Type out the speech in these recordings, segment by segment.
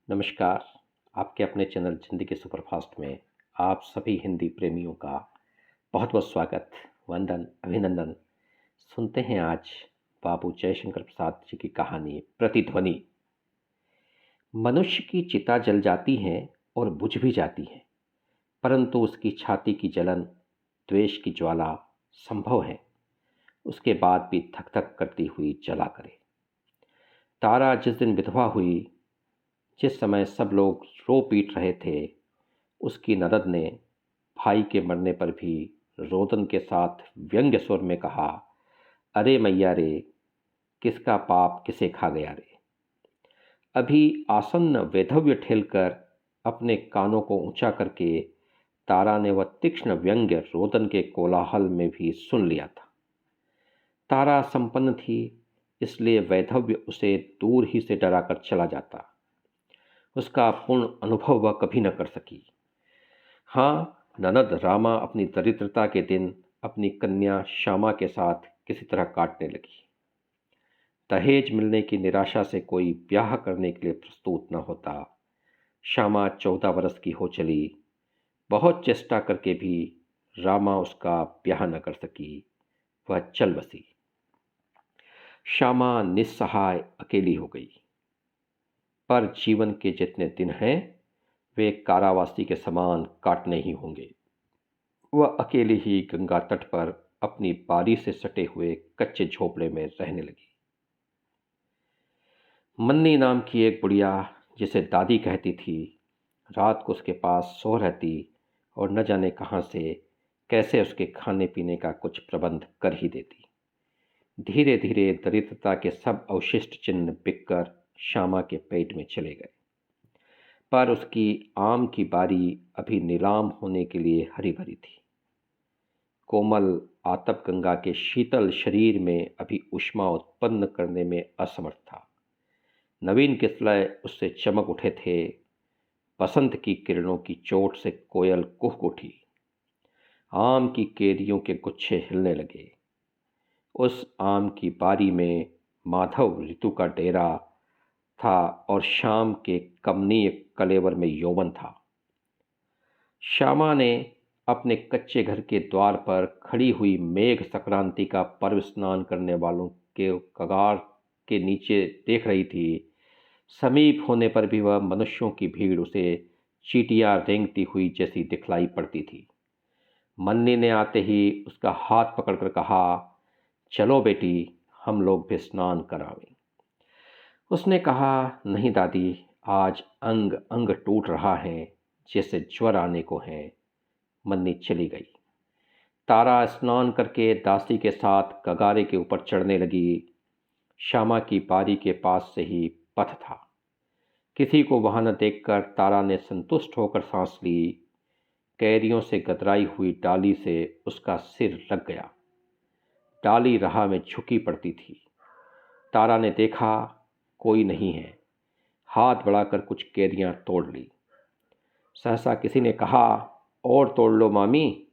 नमस्कार। आपके अपने चैनल ज़िंदगी सुपरफास्ट में आप सभी हिंदी प्रेमियों का बहुत बहुत स्वागत, वंदन, अभिनंदन। सुनते हैं आज बाबू जयशंकर प्रसाद जी की कहानी प्रतिध्वनि। मनुष्य की चिता जल जाती है और बुझ भी जाती है, परंतु उसकी छाती की जलन, द्वेष की ज्वाला संभव है उसके बाद भी धक धक करती हुई जला करे। तारा जिस दिन विधवा हुई, जिस समय सब लोग रो पीट रहे थे, उसकी ननद ने भाई के मरने पर भी रोदन के साथ व्यंग्य स्वर में कहा, अरे मैया रे, किसका पाप किसे खा गया रे। अभी आसन्न वैधव्य ठेलकर अपने कानों को ऊंचा करके तारा ने वह तीक्ष्ण व्यंग्य रोदन के कोलाहल में भी सुन लिया था। तारा संपन्न थी, इसलिए वैधव्य उसे दूर ही से डरा कर चला जाता। उसका पूर्ण अनुभव वह कभी न कर सकी। हाँ, ननद रामा अपनी दरिद्रता के दिन अपनी कन्या श्यामा के साथ किसी तरह काटने लगी। दहेज मिलने की निराशा से कोई ब्याह करने के लिए प्रस्तुत न होता। श्यामा 14 वर्ष की हो चली। बहुत चेष्टा करके भी रामा उसका ब्याह न कर सकी। वह चल बसी। श्यामा निस्सहाय अकेली हो गई। पर जीवन के जितने दिन हैं, वे कारावासी के समान काटने ही होंगे। वह अकेले ही गंगा तट पर अपनी बारी से सटे हुए कच्चे झोपड़े में रहने लगी। मन्नी नाम की एक बुढ़िया, जिसे दादी कहती थी, रात को उसके पास सो रहती और न जाने कहाँ से कैसे उसके खाने पीने का कुछ प्रबंध कर ही देती। धीरे धीरे दरिद्रता के सब अवशिष्ट चिन्ह बिककर श्यामा के पेट में चले गए। पर उसकी आम की बारी अभी नीलाम होने के लिए हरी भरी थी। कोमल आतप गंगा के शीतल शरीर में अभी ऊष्मा उत्पन्न करने में असमर्थ था। नवीन किसलय उससे चमक उठे थे। बसंत की किरणों की चोट से कोयल कुहक उठी। आम की केरियों के गुच्छे हिलने लगे। उस आम की बारी में माधव ऋतु का डेरा था और शाम के कमनीय कलेवर में यौवन था। श्यामा ने अपने कच्चे घर के द्वार पर खड़ी हुई मेघ संक्रांति का पर्व स्नान करने वालों के कगार के नीचे देख रही थी। समीप होने पर भी वह मनुष्यों की भीड़ उसे चींटियां रेंगती हुई जैसी दिखलाई पड़ती थी। मन्नी ने आते ही उसका हाथ पकड़कर कहा, चलो बेटी, हम लोग भी स्नान करावें। उसने कहा, नहीं दादी, आज अंग अंग टूट रहा है, जैसे ज्वर आने को है। मन्नी चली गई। तारा स्नान करके दासी के साथ कगारे के ऊपर चढ़ने लगी। श्यामा की बारी के पास से ही पथ था। किसी को वहां न देखकर तारा ने संतुष्ट होकर सांस ली। कैरियों से गदराई हुई डाली से उसका सिर लग गया। डाली राह में झुकी पड़ती थी। तारा ने देखा, कोई नहीं है। हाथ बढ़ाकर कुछ कैरियां तोड़ ली। सहसा किसी ने कहा, और तोड़ लो मामी,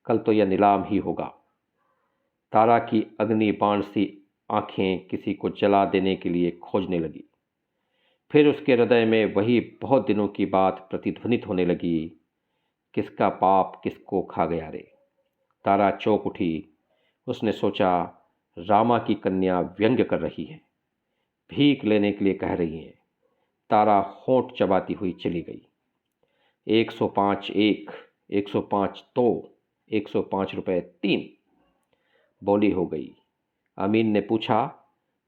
कल तो यह नीलाम ही होगा। तारा की अग्नि बाण सी आंखें किसी को जला देने के लिए खोजने लगी। फिर उसके हृदय में वही बहुत दिनों की बात प्रतिध्वनित होने लगी, किसका पाप किसको खा गया रे। तारा चौंक उठी। उसने सोचा, रामा की कन्या व्यंग्य कर रही है, भीख लेने के लिए कह रही है। तारा होंठ चबाती हुई चली गई। 105 एक, 105 दो, 105 रुपये 3 बोली हो गई। अमीन ने पूछा,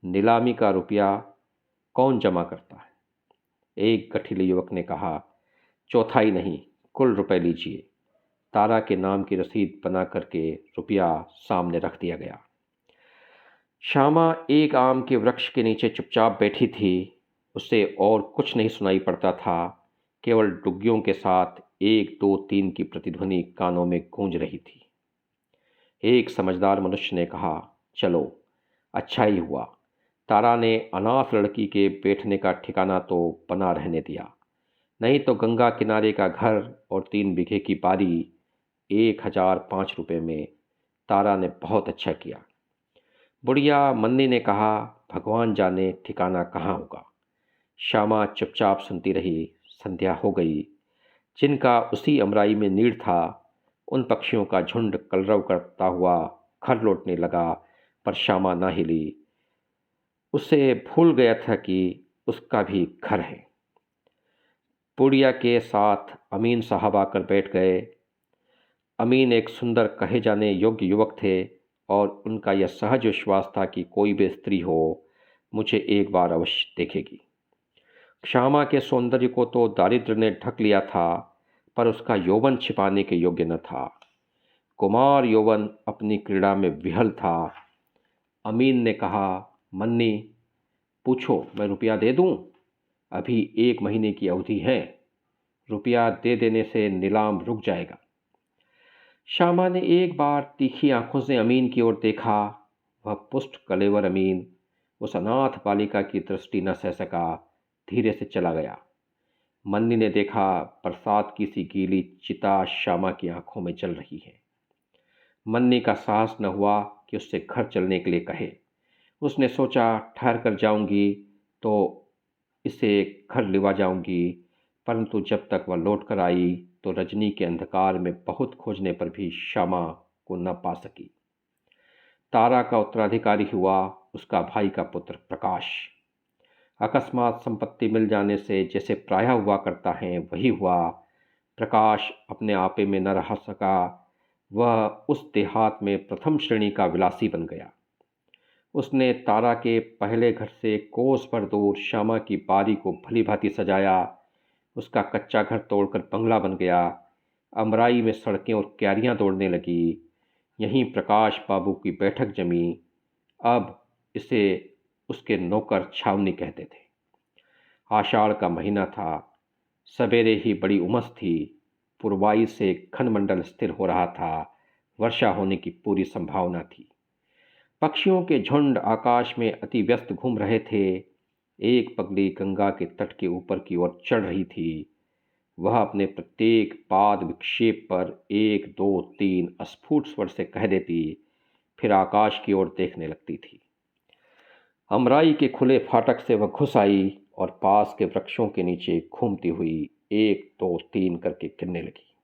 नीलामी का रुपया कौन जमा करता है? एक गठीले युवक ने कहा, चौथाई नहीं, कुल रुपए लीजिए। तारा के नाम की रसीद बना करके रुपया सामने रख दिया गया। श्यामा एक आम के वृक्ष के नीचे चुपचाप बैठी थी। उसे और कुछ नहीं सुनाई पड़ता था, केवल डुग्गियों के साथ 1 2 3 की प्रतिध्वनि कानों में गूंज रही थी। एक समझदार मनुष्य ने कहा, चलो, अच्छा ही हुआ। तारा ने अनाथ लड़की के बैठने का ठिकाना तो बना रहने दिया, नहीं तो गंगा किनारे का घर और 3 बीघे की बारी 1005 रुपये में तारा ने बहुत अच्छा किया। बुढ़िया मन्नी ने कहा, भगवान जाने ठिकाना कहाँ होगा। श्यामा चुपचाप सुनती रही। संध्या हो गई। जिनका उसी अमराई में नीड़ था, उन पक्षियों का झुंड कलरव करता हुआ घर लौटने लगा, पर श्यामा ना हिली। उसे भूल गया था कि उसका भी घर है। बुढ़िया के साथ अमीन साहब आकर बैठ गए। अमीन एक सुंदर कहे जाने योग्य युवक थे और उनका यह सहज विश्वास था कि कोई भी स्त्री हो मुझे एक बार अवश्य देखेगी। श्यामा के सौंदर्य को तो दारिद्र्य ने ढक लिया था, पर उसका यौवन छिपाने के योग्य न था। कुमार यौवन अपनी क्रीड़ा में विहल था। अमीन ने कहा, मन्नी, पूछो, मैं रुपया दे दूं? अभी 1 महीने की अवधि है। रुपया दे देने से नीलाम रुक जाएगा। श्यामा ने एक बार तीखी आंखों से अमीन की ओर देखा। वह पुष्ट कलेवर अमीन उस अनाथ बालिका की दृष्टि न सह सका, धीरे से चला गया। मन्नी ने देखा, बरसात की सी गीली चिता श्यामा की आंखों में जल रही है। मन्नी का साहस न हुआ कि उससे घर चलने के लिए कहे। उसने सोचा, ठहर कर जाऊंगी तो इसे घर लिवा जाऊंगी, परंतु जब तक वह लौट कर आई तो रजनी के अंधकार में बहुत खोजने पर भी श्यामा को न पा सकी। तारा का उत्तराधिकारी हुआ उसका भाई का पुत्र प्रकाश। अकस्मात संपत्ति मिल जाने से जैसे प्रायः हुआ करता है, वही हुआ। प्रकाश अपने आपे में न रह सका। वह उस देहात में प्रथम श्रेणी का विलासी बन गया। उसने तारा के पहले घर से कोस पर दूर श्यामा की बारी को भली भांति सजाया। उसका कच्चा घर तोड़कर बंगला बन गया। अमराई में सड़कें और क्यारियां दौड़ने लगी। यहीं प्रकाश बाबू की बैठक जमी। अब इसे उसके नौकर छावनी कहते थे। आषाढ़ का महीना था। सवेरे ही बड़ी उमस थी। पूर्वाई से घनमंडल स्थिर हो रहा था। वर्षा होने की पूरी संभावना थी। पक्षियों के झुंड आकाश में अति व्यस्त घूम रहे थे। एक पगली गंगा के तट के ऊपर की ओर चढ़ रही थी। वह अपने प्रत्येक पाद विक्षेप पर 1 2 3 अस्फुट स्वर से कह देती, फिर आकाश की ओर देखने लगती थी। अमराई के खुले फाटक से वह घुस आई और पास के वृक्षों के नीचे घूमती हुई 1 2 3 करके गिनने लगी।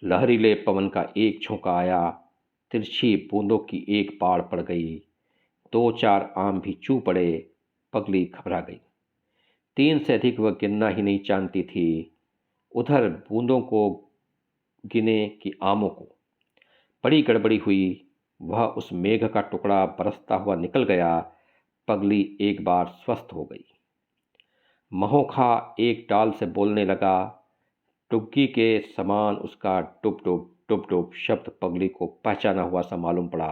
लहरीले पवन का एक झोंका आया। तिरछी बूंदों की एक बाढ़ पड़ गई। 2 4 आम भी चू पड़े। पगली घबरा गई। 3 से अधिक वह गिनना ही नहीं जानती थी। उधर बूंदों को गिने कि आमों को। बड़ी गड़बड़ी हुई। वह उस मेघ का टुकड़ा बरसता हुआ निकल गया। पगली एक बार स्वस्थ हो गई। महोखा एक डाल से बोलने लगा। टुग्गी के समान उसका डुब डुब डुब डुब शब्द पगली को पहचाना हुआ सा मालूम पड़ा।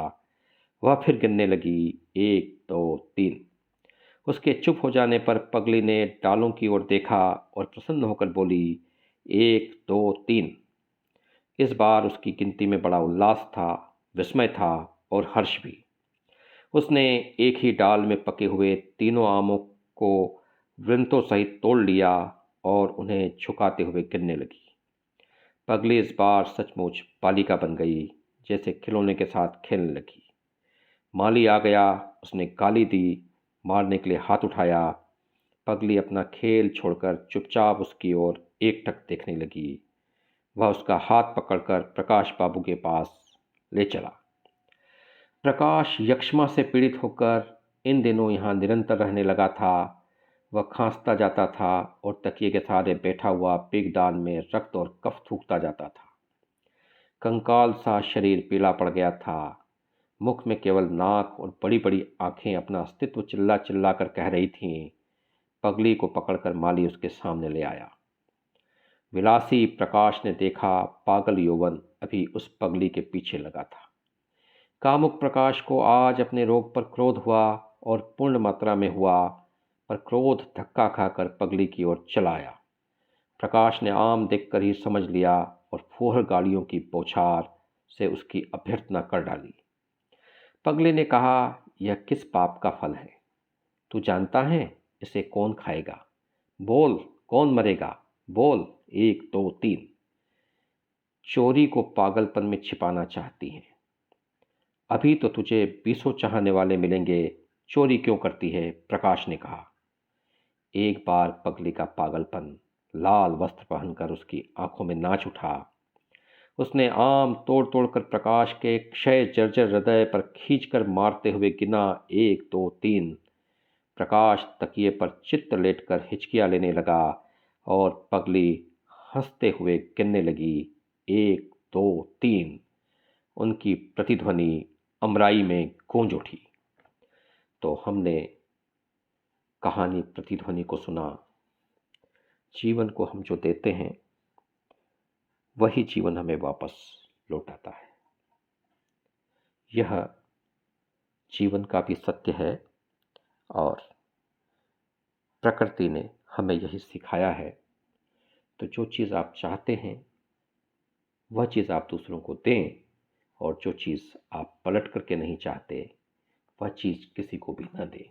वह फिर गिनने लगी, 1 2 3। उसके चुप हो जाने पर पगली ने डालों की ओर देखा और प्रसन्न होकर बोली, 1 2 3। इस बार उसकी गिनती में बड़ा उल्लास था, विस्मय था और हर्ष भी। उसने एक ही डाल में पके हुए तीनों आमों को वृंतों सहित तोड़ लिया और उन्हें झुकाते हुए गिनने लगी। पगली इस बार सचमुच बालिका बन गई, जैसे खिलौने के साथ खेलने लगी। माली आ गया। उसने गाली दी, मारने के लिए हाथ उठाया। पगली अपना खेल छोड़कर चुपचाप उसकी ओर एकटक देखने लगी। वह उसका हाथ पकड़कर प्रकाश बाबू के पास ले चला। प्रकाश यक्ष्मा से पीड़ित होकर इन दिनों यहाँ निरंतर रहने लगा था। वह खांसता जाता था और तकिए के सहारे बैठा हुआ पिगदान में रक्त और कफ थूकता जाता था। कंकाल सा शरीर पीला पड़ गया था। मुख में केवल नाक और बड़ी बड़ी आंखें अपना अस्तित्व चिल्ला चिल्ला कर कह रही थीं। पगली को पकड़कर माली उसके सामने ले आया। विलासी प्रकाश ने देखा, पागल यौवन अभी उस पगली के पीछे लगा था। कामुक प्रकाश को आज अपने रोग पर क्रोध हुआ और पूर्ण मात्रा में हुआ, पर क्रोध धक्का खाकर पगली की ओर चला आया। प्रकाश ने आम देखकर ही समझ लिया और फूहड़ गाड़ियों की बौछार से उसकी अभ्यर्थना कर डाली। पगली ने कहा, यह किस पाप का फल है? तू जानता है इसे कौन खाएगा? बोल, कौन मरेगा? बोल, 1 2 3। चोरी को पागलपन में छिपाना चाहती है। अभी तो तुझे 20 चाहने वाले मिलेंगे, चोरी क्यों करती है? प्रकाश ने कहा। एक बार पगली का पागलपन लाल वस्त्र पहनकर उसकी आंखों में नाच उठा। उसने आम तोड़ तोड़ कर प्रकाश के क्षय जर्जर हृदय पर खींचकर मारते हुए गिना, 1 2 3। प्रकाश तकिए पर चित्त लेटकर हिचकियां लेने लगा और पगली हंसते हुए गिनने लगी, 1 2 3। उनकी प्रतिध्वनि अमराई में गूंज उठी। तो हमने कहानी प्रतिध्वनि को सुना। जीवन को हम जो देते हैं वही जीवन हमें वापस लौटाता है। यह जीवन का भी सत्य है और प्रकृति ने हमें यही सिखाया है। तो जो चीज़ आप चाहते हैं वह चीज़ आप दूसरों को दें, और जो चीज़ आप पलट करके नहीं चाहते वह चीज़ किसी को भी न दें।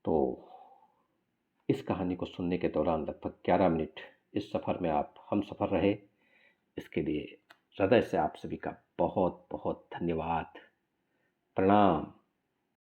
तो इस कहानी को सुनने के दौरान लगभग 11 मिनट इस सफ़र में आप हम सफ़र रहे। इसके लिए हृदय से आप सभी का बहुत बहुत धन्यवाद। प्रणाम।